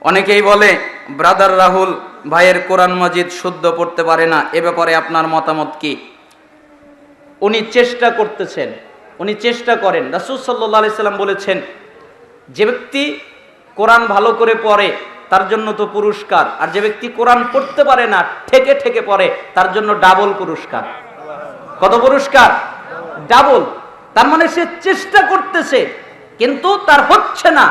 অনেকেই বলে ব্রাদার রাহুল ভাইয়ের কোরআন মাজিদ শুদ্ধ পড়তে পারে না, এ ব্যাপারে আপনার মতামত কি? উনি চেষ্টা করতেছেন, উনি চেষ্টা করেন। রাসূল সাল্লাল্লাহু আলাইহি সাল্লাম বলেছেন, যে ব্যক্তি কোরআন ভালো করে পড়ে তার জন্য তো পুরস্কার, আর যে ব্যক্তি কোরআন পড়তে পারে না, ঠেকে ঠেকে পড়ে, তার জন্য ডাবল পুরস্কার। কত পুরস্কার? ডাবল। তার মানে সে চেষ্টা করতেছে কিন্তু তার হচ্ছে না,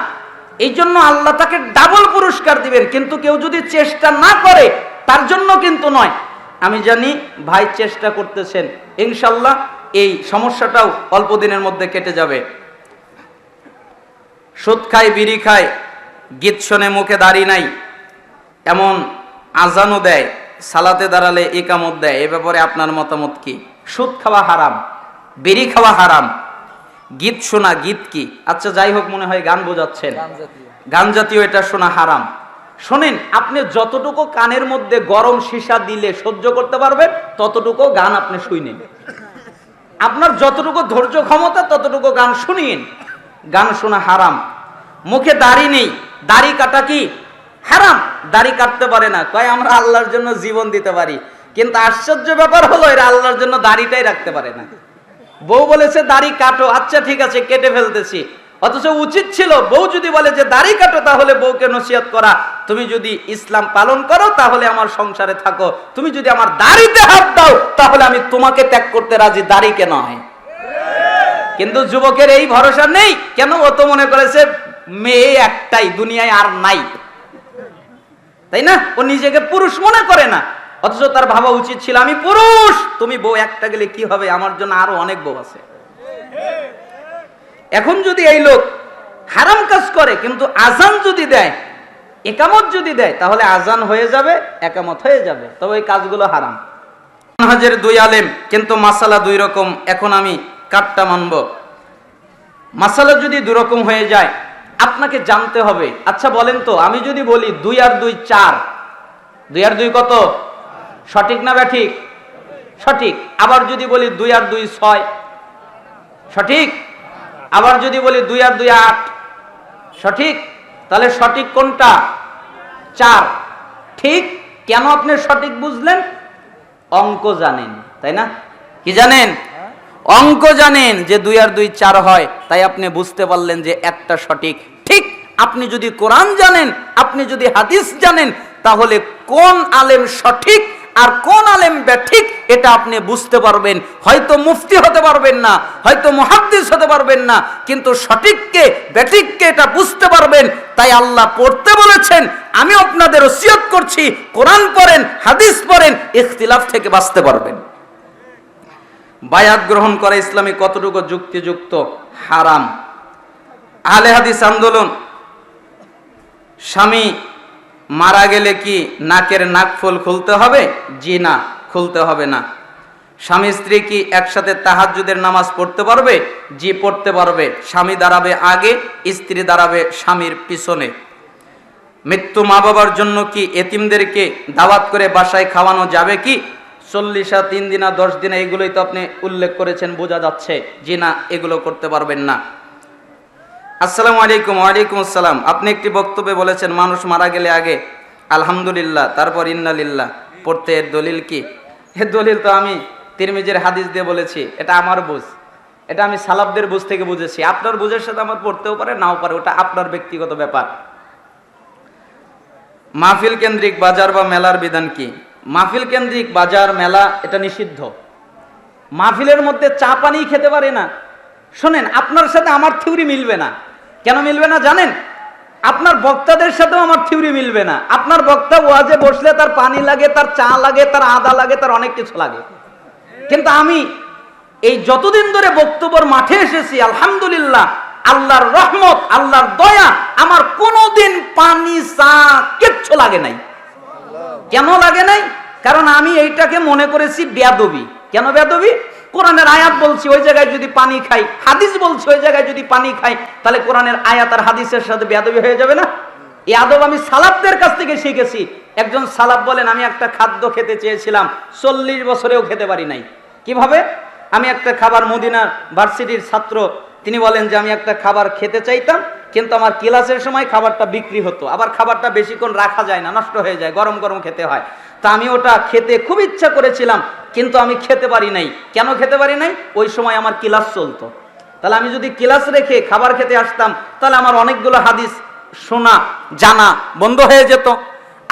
এই জন্য আল্লাহ তাকে ডাবল পুরস্কার দিবেন। কিন্তু কেউ যদি চেষ্টা না করে তার জন্য কিন্তু নয়। আমি জানি ভাই চেষ্টা করতেছেন, ইনশাল্লাহ এই সমস্যাটাও অল্প দিনের মধ্যে কেটে যাবে। সুদ খায়, বিড়ি খায়, গীত শোনে, মুখে দাড়ি নাই, এমন আজানও দেয়, সালাতে দাঁড়ালে ইকামত দেয়, এ ব্যাপারে আপনার মতামত কি? সুদ খাওয়া হারাম, বিড়ি খাওয়া হারাম, গীত শোনা, গীত কি? আচ্ছা যাই হোক, মনে হয় গান বোঝাচ্ছেন, গান জাতীয় এটা শোনা হারাম। শোনেন, আপনি যতটুকু কানের মধ্যে গরম সীসা দিলে সহ্য করতে পারবেন ততটুকু গান আপনি শুনেন। আপনার যতটুকু ধৈর্য ক্ষমতা ততটুকু গান শুনিয়েন। গান শোনা হারাম। মুখে দাড়ি নেই, দাড়ি কাটা কি হারাম? দাড়ি কাটতে পারে না, কয় আমরা আল্লাহর জন্য জীবন দিতে পারি, কিন্তু আশ্চর্য ব্যাপার হলো এরা আল্লাহর জন্য দাড়িটাই রাখতে পারে না। বউ বলেছে দাড়ি কাটো, আচ্ছা ঠিক আছে কেটে ফেলতেছি, অথচ উচিত ছিল বউ যদি বলে যে দাড়ি কাটো তাহলে বউকে নসিহত করা, তুমি যদি ইসলাম পালন করো তাহলে আমার সংসারে থাকো, তুমি যদি আমার দাড়িতে হাত দাও তাহলে আমি তোমাকে ত্যাগ করতে রাজি, দাড়িকে নয়। কিন্তু যুবকের এই ভরসা নেই, কেন? ও তো মনে করেছে মেয়ে একটাই, দুনিয়ায় আর নাই, তাই না? ও নিজেকে পুরুষ মনে করে না, অথচ তার ভাবা উচিত ছিল আমি পুরুষ, তুমি বউ একটা গেলে কি হবে, আমার জন্য আরো অনেক বউ আছে। এখন যদি এই লোক হারাম কাজ করে কিন্তু আজান যদি দেয়, একামত যদি দেয়, তাহলে আজান হয়ে যাবে, একামত হয়ে যাবে, তবে এই কাজগুলো হারাম। মানহাজের দুই আলেম কিন্তু মাসালা দুই রকম, এখন আমি কাটটা মানব। মাসালা যদি দুই রকম হয়ে যায় আপনাকে জানতে হবে। আচ্ছা বলেন তো, আমি যদি বলি 2 আর 2 4, 2 আর 2 কত? সঠিক না ব্যাঠিক? সঠিক। আবার যদি বলি 2 আর 2 6, সঠিক। আবার যদি বলি 2 আর 2 8, সঠিক। তাহলে সঠিক কোনটা? 4। ঠিক। কেন আপনি সঠিক বুঝলেন? অঙ্ক জানেন, তাই না? কি জানেন? অঙ্ক জানেন যে 2 আর 2 4 হয়, তাই আপনি বুঝতে পারলেন যে একটা সঠিক। ঠিক। আপনি যদি কোরআন জানেন, আপনি যদি হাদিস জানেন, তাহলে কোন আলেম সঠিক আর কোন আলেম ব্যাঠিক এটা আপনি বুঝতে পারবেন। হয়তো মুফতি হতে পারবেন না, হয়তো মুহাদ্দিস হতে পারবেন না, কিন্তু সঠিককে ব্যাঠিককে এটা বুঝতে পারবেন। তাই আল্লাহ পড়তে বলেছেন, আমি আপনাদের ওসিয়ত করছি কোরআন পড়েন, হাদিস পড়েন, ইখতিলাফ থেকে বাঁচতে পারবেন। বায়াত গ্রহণ করা ইসলামে কতটুকু যুক্তিযুক্ত? হারাম। আহলে হাদিস আন্দোলন, স্বামী মারা গেলে কি নাকের নাকফুল খুলতে হবে? জি না, খুলতে হবে না। স্বামী স্ত্রী কি একসাথে তাহাজ্জুদের নামাজ পড়তে পারবে? জি পড়তে পারবে। স্বামী দাঁড়াবে আগে, স্ত্রী দাঁড়াবে স্বামীর পিছনে। মৃত্যু মা বাবার জন্য কি এতিমদেরকে দাওয়াত করে বাসায় খাওয়ানো যাবে কি? 40 3 দিনা 10 দিনা, এগুলোই তো আপনি উল্লেখ করেছেন, বোঝা যাচ্ছে। জি না, এগুলো করতে পারবেন না। আসসালামু আলাইকুম। ওয়ালাইকুম আসসালাম। আপনি একটি বক্তব্যে বলেছেন মানুষ মারা গেলে আগে আলহামদুলিল্লাহ তারপর ইন্নালিল্লাহ পড়তে, এর দলিল কি? এর দলিল তো আমি তিরমিজির হাদিস দিয়ে বলেছি, এটা আমার বুঝ, এটা আমি সালাফদের বুঝ থেকে বুঝেছি। আপনার বুঝের সাথে আমার পড়তেও পারে, নাও পারে, ওটা আপনার ব্যক্তিগত ব্যাপার। মাহফিল কেন্দ্রিক বাজার বা মেলার বিধান কি? মাহফিল কেন্দ্রিক বাজার মেলা এটা নিষিদ্ধ। মাহফিলের মধ্যে চা পানি খেতে পারে না। শোনেন, আপনার সাথে আমার থিওরি মিলবে না। কেন মিলবে না জানেন? আপনার বক্তাদের সাথেও আমার থিওরি মিলবে না। আপনার বক্তা ওয়াজে বসলে তার পানি লাগে, তার চা লাগে, তার আদা লাগে, তার অনেক কিছু লাগে। কিন্তু আমি এই যতদিন ধরে বক্তব্যের মাঠে এসেছি, আলহামদুলিল্লাহ, আল্লাহর রহমত, আল্লাহর দয়া, আমার কোনোদিন পানি চা কিচ্ছু লাগে নাই। কেন লাগে নাই? কারণ আমি এইটাকে মনে করেছি বেয়াদবি। কেন বেয়াদবি? কোরআনের আয়াত বলছি ওই জায়গায় যদি পানি খাই, হাদিস বলছি ওই জায়গায় যদি পানি খাই, তাহলে কোরআনের আয়াত আর হাদিসের সাথে বেয়াদবি হয়ে যাবে না? এই আদব আমি সালাফদের কাছ থেকে শিখেছি। একজন সালাফ বলেন, আমি একটা খাদ্য খেতে চেয়েছিলাম, 40 বছরেও খেতে পারি নাই। কিভাবে? আমি একটা খাবার, মদিনা ভার্সিটির ছাত্র, তিনি বলেন যে আমি একটা খাবার খেতে চাইতাম, কিন্তু আমার ক্লাসের সময় খাবারটা বিক্রি হতো, আবার খাবারটা বেশিক্ষণ রাখা যায় না, নষ্ট হয়ে যায়, গরম গরম খেতে হয়। তা আমি ওটা খেতে খুব ইচ্ছা করেছিলাম, কিন্তু আমি খেতে পারি নাই। কেন খেতে পারি নাই? ওই সময় আমার ক্লাস চলতো। তাহলে আমি যদি ক্লাস রেখে খাবার খেতে আসতাম, তাহলে আমার অনেকগুলো হাদিস শোনা জানা বন্ধ হয়ে যেত।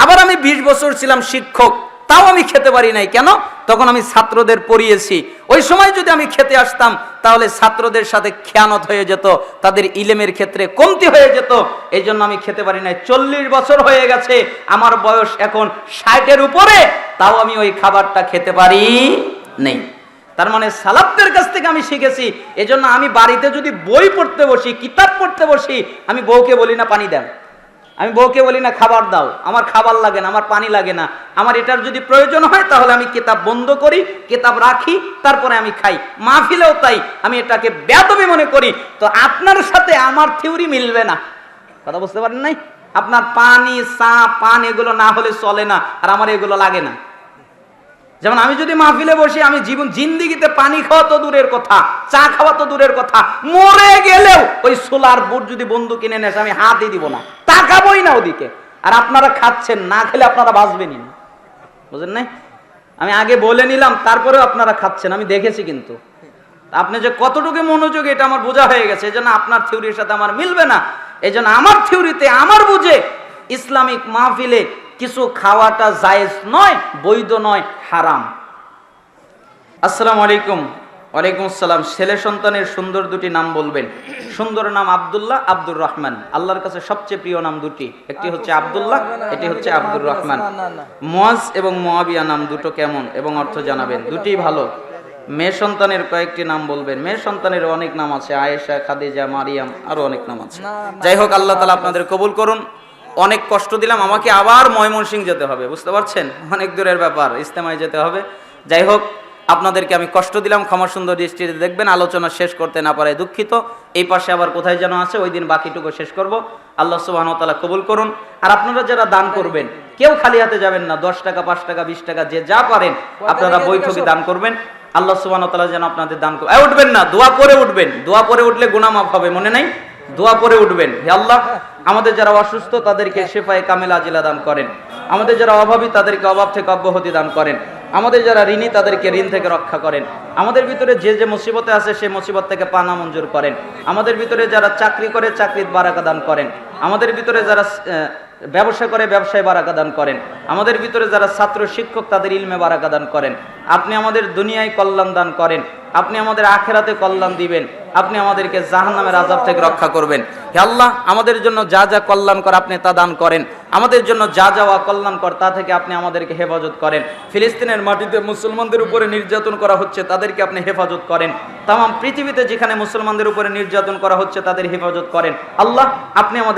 আবার আমি 20 বছর ছিলাম শিক্ষক, তাও আমি খেতে পারি নাই। কেন? তখন আমি ছাত্রদের পড়িয়েছি। ওই সময় যদি আমি খেতে আসতাম, তাহলে ছাত্রদের সাথে খেয়ানত হয়ে যেত, তাদের ইলমের ক্ষেত্রে কমতি হয়ে যেত। এই জন্য আমি খেতে পারি নাই। 40 বছর হয়ে গেছে, আমার বয়স এখন 60-এর উপরে, তাও আমি ওই খাবারটা খেতে পারি নেই। তার মানে সালাফদের কাছ থেকে আমি শিখেছি। এজন্য আমি বাড়িতে যদি বই পড়তে বসি, কিতাব পড়তে বসি, আমি বউকে বলি না পানি দেন, আমি বউকে বলি না খাবার দাও, আমার খাবার লাগে না, আমার পানি লাগে না। আমার এটার যদি প্রয়োজন হয়, তাহলে আমি কিতাব বন্ধ করি, কিতাব রাখি, তারপরে আমি খাই। মাহফিলেও তাই, আমি এটাকে বেয়াদবি মনে করি। তো আপনার সাথে আমার থিওরি মিলবে না, কথা বুঝতে পারেন নাই? আপনার পানি, চা, পান এগুলো না হলে চলে না, আর আমার এগুলো লাগে না। যেমন আমি যদি মাহফিলে বসি, আমি জিন্দিগিতে পানি খাওয়া তো দূরের কথা, চা খাওয়া তো দূরের কথা, মরে গেলেও ওই সোলার বুট যদি বন্ধু কিনে নেস, আমি হাতই দিব না, তাকাবই না ওদিকে। আর আপনারা খাচ্ছেন, না খেলে আপনারা বাঁচবেনই না, বুঝেন নাই? আমি আগে বলে নিলাম, তারপরেও আপনারা খাচ্ছেন, আমি দেখেছি। কিন্তু আপনি যে কতটুকু মনোযোগী, এটা আমার বোঝা হয়ে গেছে। এই জন্য আপনার থিওরির সাথে আমার মিলবে না। এই জন্য আমার থিওরিতে, আমার বুঝে, ইসলামিক মাহফিলে কিছু খাওয়াটা জায়েজ নয়, বৈধ নয়, হারাম। আসসালামু আলাইকুম। ওয়ালাইকুম আসসালাম। ছেলে সন্তানের সুন্দর দুটি নাম বলবেন। সুন্দর নাম আব্দুল্লাহ, আব্দুর রহমান। আল্লাহর কাছে সবচেয়ে প্রিয় নাম দুটি, একটি হচ্ছে আব্দুল্লাহ, এটি হচ্ছে আব্দুর রহমান। মুয়াজ এবং মুয়াবিয়া নাম দুটো কেমন এবং অর্থ জানাবেন। দুটি ভালো। মেয়ে সন্তানের কয়েকটি নাম বলবেন। মেয়ে সন্তানের অনেক নাম আছে, আয়েশা, খাদিজা, মারিয়াম, আরো অনেক নাম আছে। যাই হোক, আল্লাহ তাআলা আপনাদের কবুল করুন। অনেক কষ্ট দিলাম, আমাকে আবার ময়মনসিংহ যেতে হবে, বুঝতে পারছেন? অনেক দূরের ব্যাপার, ইজতেমায় যেতে হবে। যাই হোক, আপনাদেরকে আমি কষ্ট দিলাম, ক্ষমা সুন্দর দৃষ্টিতে দেখবেন। আলোচনা শেষ করতে না পারায় দুঃখিত। এই পাশে আবার কোথায় যেন আছে, ওই দিন বাকিটুকু শেষ করব। আল্লাহ সুবহানাহু ওয়া তাআলা কবুল করুন। আর আপনারা যারা দান করবেন, কেউ খালি হাতে যাবেন না। 10 টাকা, 5 টাকা, 20 টাকা, যে যা পারেন আপনারা বৈঠকে দান করবেন। আল্লাহ সুবহানাহু ওয়া তাআলা যেন আপনাদের দান করুন। উঠবেন না, দোয়া পরে উঠবেন। দোয়া পরে উঠলে গুনাহ মাফ হবে, মনে নাই? দোয়া পরে উঠবেন। হে আল্লাহ, আমাদের যারা অসুস্থ তাদেরকে শিফায়ে কামিলা আজিলা দান করেন। আমাদের যারা অভাবী তাদেরকে অভাব থেকে অব্যাহতি দান করেন। আমাদের যারা ঋণী তাদেরকে ঋণ থেকে রক্ষা করেন। আমাদের ভিতরে যে যে মুসিবতে আছে সেই মুসিবত থেকে পানা মঞ্জুর করেন। আমাদের ভিতরে যারা চাকরি করে চাকরির বারাকা দান করেন। আমাদের ভিতরে যারা ব্যবসা করে ব্যবসায় বারাকা দান করেন। আমাদের ভিতরে যারা ছাত্র শিক্ষক তাদের ইলমে বারাকা দান করেন। আপনি আমাদের দুনিয়ায় কল্যাণ দান করেন, আপনি আমাদের আখিরাতে কল্যাণ দিবেন, আপনি আমাদেরকে জাহান্নামের আযাব থেকে রক্ষা করবেন। হে আল্লাহ, আমাদের জন্য যা যা কল্যাণকর আপনি তা দান করেন, আমাদের জন্য যা যা অকল্যাণকর তা থেকে আপনি আমাদেরকে হেফাজত করেন। ফিলিস্তিনের মাটিতে মুসলমানদের উপরে নির্যাতন করা হচ্ছে, তাদেরকে আপনি হেফাজত করেন। তামাম পৃথিবীতে যেখানে মুসলমানদের উপরে নির্যাতন করা হচ্ছে তাদের হেফাজত করেন। আল্লাহ, আপনি আমাদের